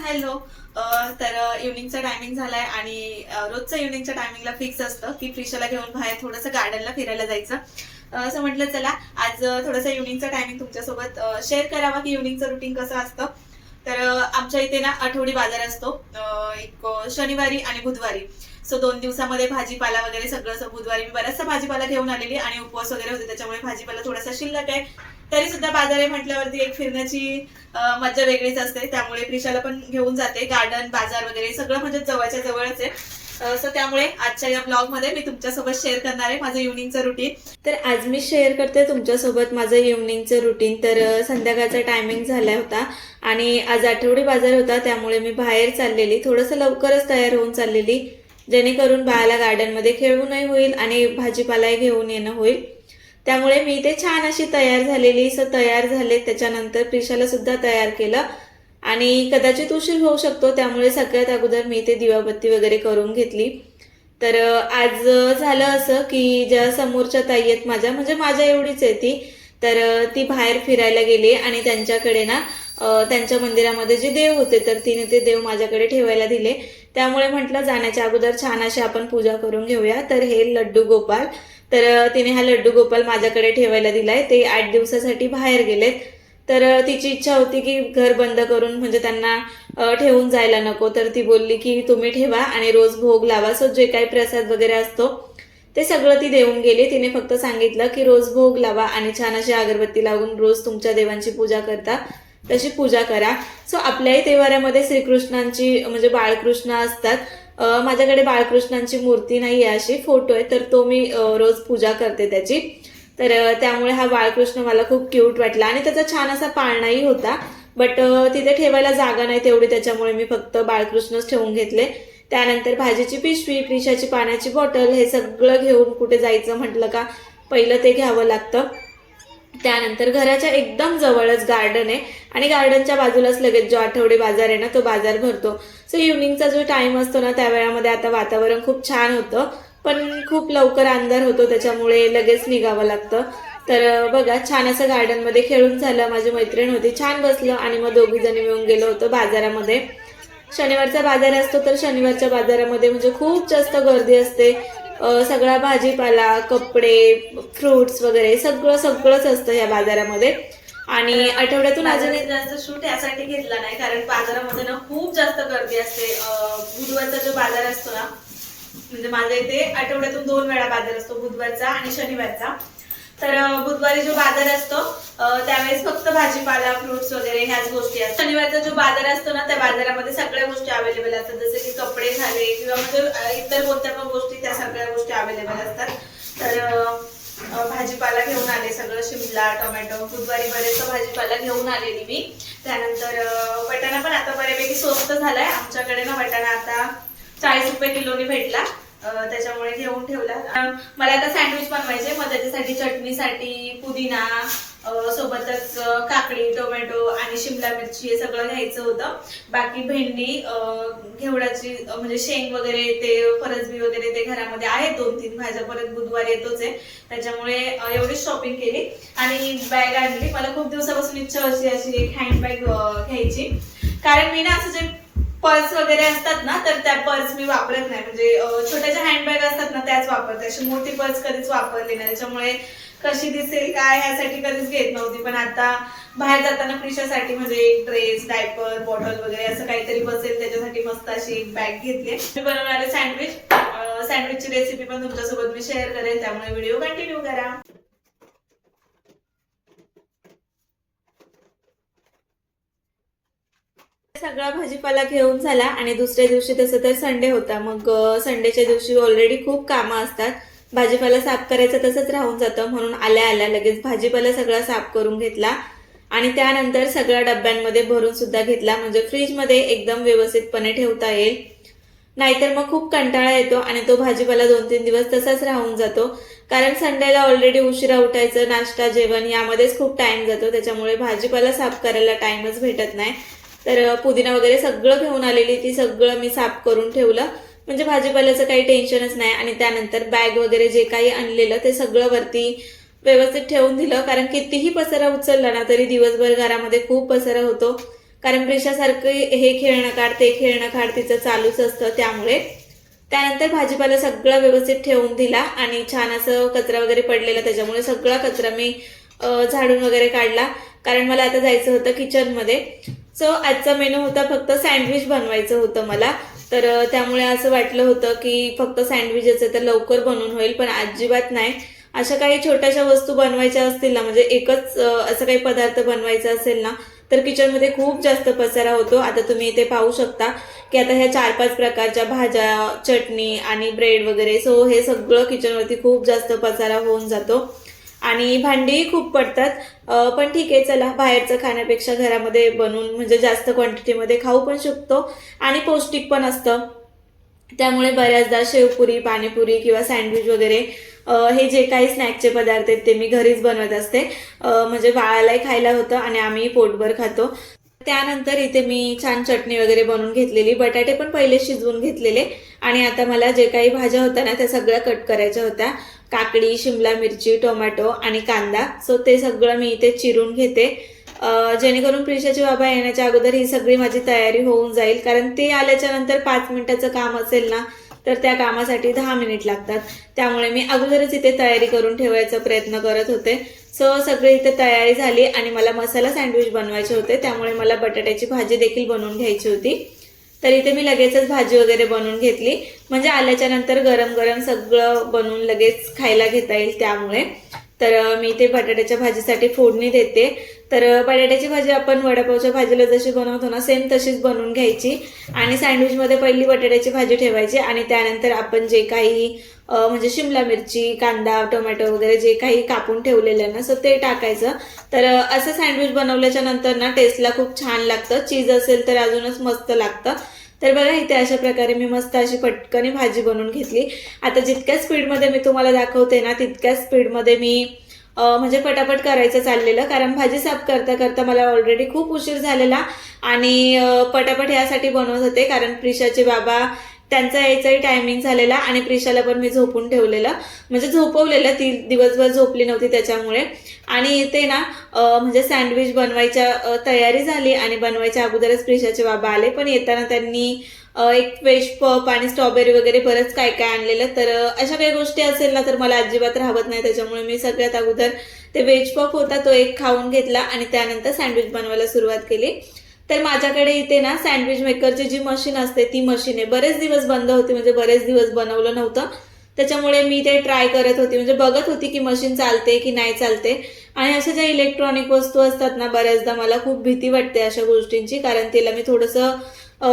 Hello. तर इव्हनिंगचा timing झालाय आणि रोजचं इव्हनिंगच्या टायमिंगला फिक्स असतं की प्रिशाला घेऊन बाहेर थोडंसं गार्डनला फिरायला जायचं. असं म्हटलं चला आज थोडंसं इव्हनिंगचा टायमिंग तुमच्यासोबत शेअर करावा की इव्हनिंगचं रुटीन कसं असतं. तर आमच्या इथे ना आठवडी बाजार असतो, एक शनिवारी आणि बुधवारी. सो 2 दिवसामध्ये भाजीपाला वगैरे सगळं. बुधवारी मी बराचसा भाजीपाला घेऊन आलेली आणि उपवास वगैरे होते, त्याच्यामुळे भाजीपाला थोडासा शिल्लक आहे. तरी सुद्धा बाजार आहे म्हटल्यावरती एक फिरण्याची मज्जा वेगळीच असते. त्यामुळे प्रिशाला पण घेऊन जाते. गार्डन बाजार वगैरे सगळं म्हणजे जवळच्या जवळच आहे. सो त्यामुळे आजच्या या ब्लॉग मध्ये मी तुमच्यासोबत शेअर करणार आहे माझं इव्हनिंगचं रुटीन. तर आज मी शेअर करते तुमच्यासोबत माझं इव्हनिंगचं रुटीन. तर संध्याकाळचा टायमिंग झाला होता आणि आज आठवडी बाजार होता, त्यामुळे मी बाहेर चाललेली, थोडंसं लवकरच तयार होऊन चाललेली, जेणेकरून बाळाला गार्डनमध्ये खेळूनही होईल आणि भाजीपालाही घेऊन येणं होईल. त्यामुळे मी इथे छान अशी तयार झालेली. तयार झाले, त्याच्यानंतर प्रिशाला सुद्धा तयार केलं आणि कदाचित उशीर होऊ शकतो, त्यामुळे सगळ्यात अगोदर मी इथे दिवाबत्ती वगैरे करून घेतली. तर आज झालं असं की ज्या समोरच्या ताई आहेत माझ्या, म्हणजे माझ्या एवढीच आहे ती, तर ती बाहेर फिरायला गेली आणि त्यांच्याकडे ना त्यांच्या मंदिरामध्ये जे देव होते तर तिने ते देव माझ्याकडे ठेवायला दिले. त्यामुळे म्हटलं जाण्याच्या अगोदर छान अशी आपण पूजा करून घेऊया. तर हे लड्डू गोपाल, तर तिने हा लड्डू गोपाल माझ्याकडे ठेवायला दिलाय. ते 8 दिवसासाठी बाहेर गेलेत. तर तिची इच्छा होती की घर बंद करून म्हणजे त्यांना ठेवून जायला नको, तर ती बोलली की तुम्ही ठेवा आणि रोज भोग लावा. सो जे काही प्रसाद वगैरे असतो ते सगळं ती देऊन गेली. तिने फक्त सांगितलं की रोज भोग लावा आणि छान अशी अगरबत्ती लावून रोज तुमच्या देवांची पूजा करता तशी पूजा करा. सो आपल्याही देवाऱ्यामध्ये श्रीकृष्णांची म्हणजे बाळकृष्ण असतात. माझ्याकडे बाळकृष्णांची मूर्ती नाही आहे, अशी फोटो आहे, तर तो मी रोज पूजा करते त्याची. तर त्यामुळे हा बाळकृष्ण मला खूप क्यूट वाटला आणि त्याचा छान असा पाळणाही होता. बट तिथे ठेवायला जागा नाही तेवढी, त्याच्यामुळे मी फक्त बाळकृष्णच ठेवून घेतले. त्यानंतर भाजीची पिशवी, प्रिशाची पाण्याची बॉटल, हे सगळं घेऊन कुठे जायचं म्हटलं का पहिलं ते घ्यावं लागतं. त्यानंतर घराच्या एकदम जवळच गार्डन आहे आणि गार्डनच्या बाजूलाच लगेच जो आठवडी बाजार आहे ना तो बाजार भरतो. सो इव्हनिंगचा जो टाइम असतो ना त्या वेळामध्ये आता वातावरण खूप छान होतं, पण खूप लवकर अंधार होतो, त्याच्यामुळे लगेच निघावं लागतं. तर बघा छान असं गार्डनमध्ये खेळून झालं. माझी मैत्रीण होती, छान बसलं आणि मग दोघी जणी मिळून गेलो होतो बाजारामध्ये. शनिवारचा बाजार असतो, तर शनिवारच्या बाजारामध्ये म्हणजे खूप जास्त गर्दी असते. सगळा भाजीपाला, कपडे, फ्रुट्स वगैरे सगळंच असतं या बाजारामध्ये. आणि आठवड्यातून अजून एक जास्त शूट यासाठी घेतला नाही, कारण बाजारामध्ये ना खूप जास्त गर्दी असते. बुधवारचा जो बाजार असतो ना, म्हणजे माझ्या इथे आठवड्यातून 2 वेळा बाजार असतो, बुधवारचा आणि शनिवारचा. तर बुधवारी जो बाजार असतो त्यावेळेस फक्त भाजीपाला, फ्रुट्स वगैरे ह्याच गोष्टी असतात. शनिवारचा जो बाजार असतो ना त्या बाजारामध्ये सगळ्या गोष्टी अवेलेबल असतात, जसे की कपडे झाले किंवा म्हणजे इतर कोणत्या पण गोष्टी, त्या सगळ्या गोष्टी अवेलेबल असतात. तर भाजीपाला घेऊन आले सगळं, शिमला, टोमॅटो, बुधवारी बरेचसा भाजीपाला घेऊन आलेली मी. त्यानंतर वटाणा पण आता बऱ्यापैकी स्वस्त झालाय आमच्याकडे ना. वटाणा आता 40 रुपये किलोनी भेटला, त्याच्यामुळे घेऊन ठेवला. मला आता सँडविच बनवायचे, मग त्याच्यासाठी चटणीसाठी पुदिना, सोबतच काकडी, टोमॅटो आणि शिमला मिरची हे सगळं घ्यायचं होतं. बाकी भेंडी, घेवडाची म्हणजे शेंग वगैरे, ते फरसबी वगैरे ते घरामध्ये आहेत. 2-3 भाज्या, परत बुधवार येतोच आहे, त्याच्यामुळे एवढी शॉपिंग केली. आणि बॅग आणली. मला खूप दिवसापासून इच्छा होती अशी एक हँड बॅग घ्यायची, कारण मी ना असं जे पर्स वगैरे असतात ना तर त्या पर्स मी वापरत नाही, म्हणजे छोट्याच्या हँडबॅग असतात ना त्याच वापरते, अशी मोठी पर्स कधीच वापरली नाही. त्याच्यामुळे कशी दिसेल काय ह्यासाठी कधीच घेत नव्हती. पण आता बाहेर जाताना प्रिशासाठी म्हणजे एक ड्रेस, डायपर, बॉटल वगैरे असं काहीतरी बसेल त्याच्यासाठी मस्त अशी एक बॅग घेतली. मी बनवणारे सँडविचची रेसिपी पण तुमच्यासोबत मी शेअर करेन, त्यामुळे व्हिडिओ कंटिन्यू करा. सगळा भाजीपाला घेऊन झाला आणि दुसऱ्या दिवशी तसं तर संडे होता. मग संडेच्या दिवशी ऑलरेडी खूप कामं असतात, भाजीपाला साफ करायचं तसंच राहून जातं, म्हणून आल्या आल्या लगेच भाजीपाला सगळा साफ करून घेतला आणि त्यानंतर सगळ्या डब्यांमध्ये भरून सुद्धा घेतला, म्हणजे फ्रीजमध्ये एकदम व्यवस्थितपणे ठेवता येईल. नाहीतर मग खूप कंटाळा येतो आणि तो भाजीपाला 2-3 दिवस तसाच राहून जातो, कारण संडेला ऑलरेडी उशिरा उठायचं, नाश्ता, जेवण यामध्येच खूप टाइम जातो, त्याच्यामुळे भाजीपाला साफ करायला टाइमच भेटत नाही. तर पुदिना वगैरे सगळं घेऊन आलेली, ती सगळं मी साफ करून ठेवलं, म्हणजे भाजीपाल्याचं काही टेन्शनच नाही. आणि त्यानंतर बॅग वगैरे जे काही आणलेलं ते सगळं वरती व्यवस्थित ठेवून दिलं, कारण कितीही पसारा उचलला ना तरी दिवसभर घरामध्ये खूप पसारा होतो, कारण प्रिशासारखं हे खेळणं काढ ते खेळणं काढ तिचं चालूच असतं. त्यामुळे त्यानंतर भाजीपाला सगळा व्यवस्थित ठेवून दिला आणि छान असं कचरा वगैरे पडलेला, त्याच्यामुळे सगळा कचरा मी झाडून वगैरे काढला, कारण मला आता जायचं होतं किचनमध्ये. सो आजचा मेनू होता फक्त सँडविच बनवायचं होतं मला. तर त्यामुळे असं वाटलं होतं की फक्त सँडविचच आहे तर लवकर बनवून होईल, पण अजिबात नाही. अशा काही छोट्याशा वस्तू बनवायच्या असतील ना, म्हणजे एकच असं काही पदार्थ बनवायचा असेल ना, तर किचनमध्ये खूप जास्त पसारा होतो. आता तुम्ही इथे पाहू शकता की आता ह्या 4-5 प्रकारच्या भाज्या, चटणी आणि ब्रेड वगैरे, सो हे सगळं किचनवरती खूप जास्त पसारा होऊन जातो आणि भांडीही खूप पडतात. पण ठीक आहे, चला, बाहेरचं खाण्यापेक्षा घरामध्ये बनवून म्हणजे जास्त क्वांटिटीमध्ये खाऊ पण शकतो आणि पौष्टिक पण असतं. त्यामुळे बऱ्याचदा शेवपुरी, पाणीपुरी किंवा सँडविच वगैरे हे जे काही स्नॅकचे पदार्थ आहेत ते मी घरीच बनवत असते. म्हणजे बाळालाही खायला होतं आणि आम्ही पोटभर खातो. त्यानंतर इथे मी छान चटणी वगैरे बनवून घेतलेली, बटाटे पण पहिले शिजवून घेतलेले आणि आता मला जे काही भाज्या होत्या ना त्या सगळ्या कट करायच्या होत्या. काकडी, शिमला मिरची, टोमॅटो आणि कांदा. सो ते सगळं मी इथे चिरून घेते, जेणेकरून प्रिशाचे बाबा येण्याच्या अगोदर ही सगळी माझी तयारी होऊन जाईल. कारण ते आल्याच्या नंतर 5 मिनिटाचं काम असेल ना, तर त्या कामासाठी 10 मिनिट लागतात. त्यामुळे मी अगोदरच इथे तयारी करून ठेवायचा प्रयत्न करत होते. सो सगळी इथे तयारी झाली आणि मला मसाला सँडविच बनवायचे होते, त्यामुळे मला बटाट्याची भाजी देखील बनवून घ्यायची होती. तर इथे मी लगेचच भाजी वगैरे बनवून घेतली, म्हणजे आल्याच्या नंतर गरम गरम सगळं बनवून लगेच खायला घेता येईल. त्यामुळे तर मी इथे बटाट्याच्या भाजीसाठी फोडणी देते. तर बटाट्याची भाजी आपण वडापावच्या भाजीला जशी बनवतो ना, सेम तशीच बनवून घ्यायची आणि सँडविचमध्ये पहिली बटाट्याची भाजी ठेवायची आणि त्यानंतर आपण जे काही म्हणजे शिमला मिरची, कांदा, टोमॅटो वगैरे जे काही कापून ठेवलेलं आहे ना, सो ते टाकायचं. तर असं सँडविच बनवल्याच्या नंतर ना टेस्टला खूप छान लागतं. चीज असेल तर अजूनच मस्त लागतं. तर बघा इथे अशा प्रकारे मी मस्त अशी पटकन भाजी बनवून घेतली. आता जितक्या स्पीडमध्ये मी तुम्हाला दाखवते ना, तितक्या स्पीडमध्ये मी म्हणजे पटापट करायचं चाललेलं, कारण भाजी साफ करता करता मला ऑलरेडी खूप उशीर झालेला आणि पटापट यासाठी बनवत होते कारण प्रिशाचे बाबा त्यांचा यायचाही टायमिंग झालेला आणि प्रिशाला पण मी झोपून ठेवलेलं, म्हणजे झोपवलेलं, ती दिवसभर झोपली नव्हती त्याच्यामुळे. आणि इथे ना म्हणजे सँडविच बनवायच्या तयारी झाली आणि बनवायच्या अगोदरच प्रिशाचे बाबा आले, पण येताना त्यांनी एक व्हेज पफ आणि स्ट्रॉबेरी वगैरे बरंच काय काय आणलेलं. तर अशा काही गोष्टी असेल ना तर मला अजिबात राहत नाही, त्याच्यामुळे मी सगळ्यात अगोदर ते व्हेज पफ होता तो एक खाऊन घेतला आणि त्यानंतर सँडविच बनवायला सुरुवात केली. तर माझ्याकडे इथे ना सँडविच मेकरची जी मशीन असते ती मशीन आहे. बरेच दिवस बंद होती, म्हणजे बरेच दिवस बनवलं नव्हतं, त्याच्यामुळे मी ते ट्राय करत होती, म्हणजे बघत होती की मशीन चालते की नाही चालते. आणि अशा ज्या इलेक्ट्रॉनिक वस्तू असतात ना, बऱ्याचदा मला खूप भीती वाटते अशा गोष्टींची, कारण तिला मी थोडंसं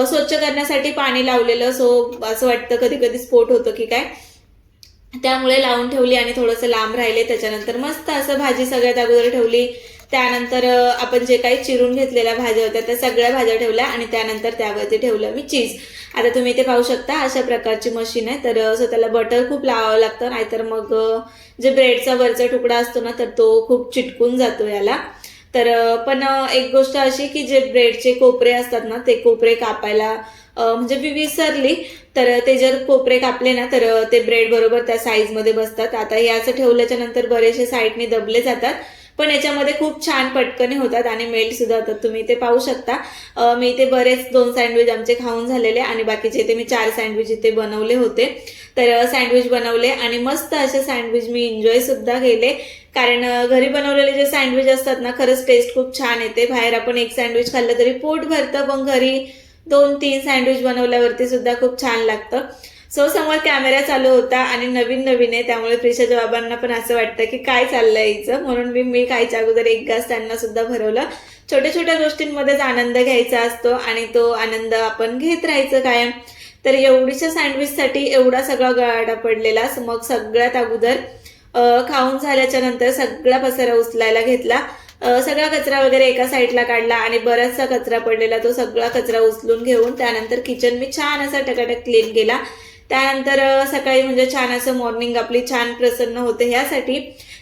स्वच्छ करण्यासाठी पाणी लावलेलं, सो असं वाटतं कधी कधी स्फोट होतं की काय, त्यामुळे लावून ठेवली आणि थोडंसं लांब राहिले. त्याच्यानंतर मस्त असं भाजी सगळ्यात अगोदर ठेवली, त्यानंतर आपण जे काही चिरून घेतलेल्या भाज्या होत्या त्या सगळ्या भाज्या ठेवल्या आणि त्यानंतर त्यावरती ठेवलं मी चीज. आता तुम्ही इथे पाहू शकता अशा प्रकारची मशीन आहे. तर स्वतःला बटर खूप लावावं लागतं, नाहीतर मग जे ब्रेडचा वरचा तुकडा असतो ना तर तो खूप चिटकून जातो याला. तर पण एक गोष्ट अशी की जे ब्रेडचे कोपरे असतात ना ते कोपरे कापायला म्हणजे मी विसरली, तर ते जर कोपरे कापले ना तर ते ब्रेड बरोबर त्या साईजमध्ये बसतात. आता हे असं ठेवल्याच्या नंतर बरेचसे साईडने दबले जातात, पण याच्यामध्ये खूप छान पटकन होतात आणि मेल्ट सुद्धा होतात. तुम्ही इथे पाहू शकता मी इथे बरेच 2 सँडविच आमचे खाऊन झालेले आणि बाकीचे इथे मी 4 सँडविच इथे बनवले होते. तर सँडविच बनवले आणि मस्त असे सँडविच मी एन्जॉय सुद्धा केले, कारण घरी बनवलेले जे सँडविच असतात ना खरंच टेस्ट खूप छान येते. बाहेर आपण एक सँडविच खाल्लं तरी पोट भरतं, पण घरी 2-3 सँडविच बनवल्यावरती सुद्धा खूप छान लागतं. सो समोर कॅमेरा चालू होता आणि नवीन नवीन आहे, त्यामुळे प्रिशाच्या बाबांना पण असं वाटतं की काय चाललंय हिचं, म्हणून मी खायच्या अगोदर एक घास त्यांना सुद्धा भरवलं. छोट्या छोट्या गोष्टींमध्येच आनंद घ्यायचा असतो आणि तो आनंद आपण घेत राहायचं कायम. तर एवढीच्या सँडविचसाठी एवढा सगळा गळाटा पडलेला. मग सगळ्यात अगोदर खाऊन झाल्याच्या नंतर सगळा पसारा उचलायला घेतला, सगळा कचरा वगैरे एका साईडला काढला आणि बराचसा कचरा पडलेला तो सगळा कचरा उचलून घेऊन त्यानंतर किचन मी छान असा टकाटक क्लीन केला. त्यानंतर सकाळी म्हणजे छान असं मॉर्निंग आपली छान प्रसन्न होते ह्यासाठी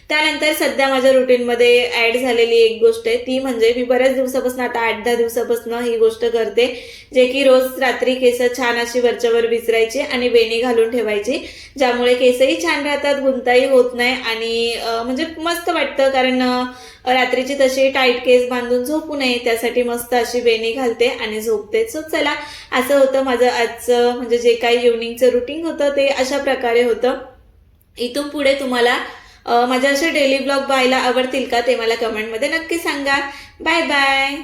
त्यानंतर सध्या माझ्या रुटीनमध्ये ॲड झालेली एक गोष्ट आहे ती म्हणजे मी बऱ्याच दिवसापासून आता 8-10 दिवसापासून ही गोष्ट करते, जे की रोज रात्री केस छान अशी वरच्यावर विचरायची आणि वेणी घालून ठेवायची, ज्यामुळे केसही छान राहतात, गुंताही होत नाही आणि म्हणजे मस्त वाटतं. कारण रात्रीची तशी टाईट केस बांधून झोपू नये त्यासाठी मस्त अशी वेणी घालते आणि झोपते. सो चला, असं होतं माझं आजचं म्हणजे जे काही इव्हनिंगचं रुटीन होतं ते अशा प्रकारे होतं. इथून पुढे तुम्हाला माझे असे डेली ब्लॉग पाहायला आवडतील का ते मला कमेंटमध्ये नक्की सांगा. Bye bye.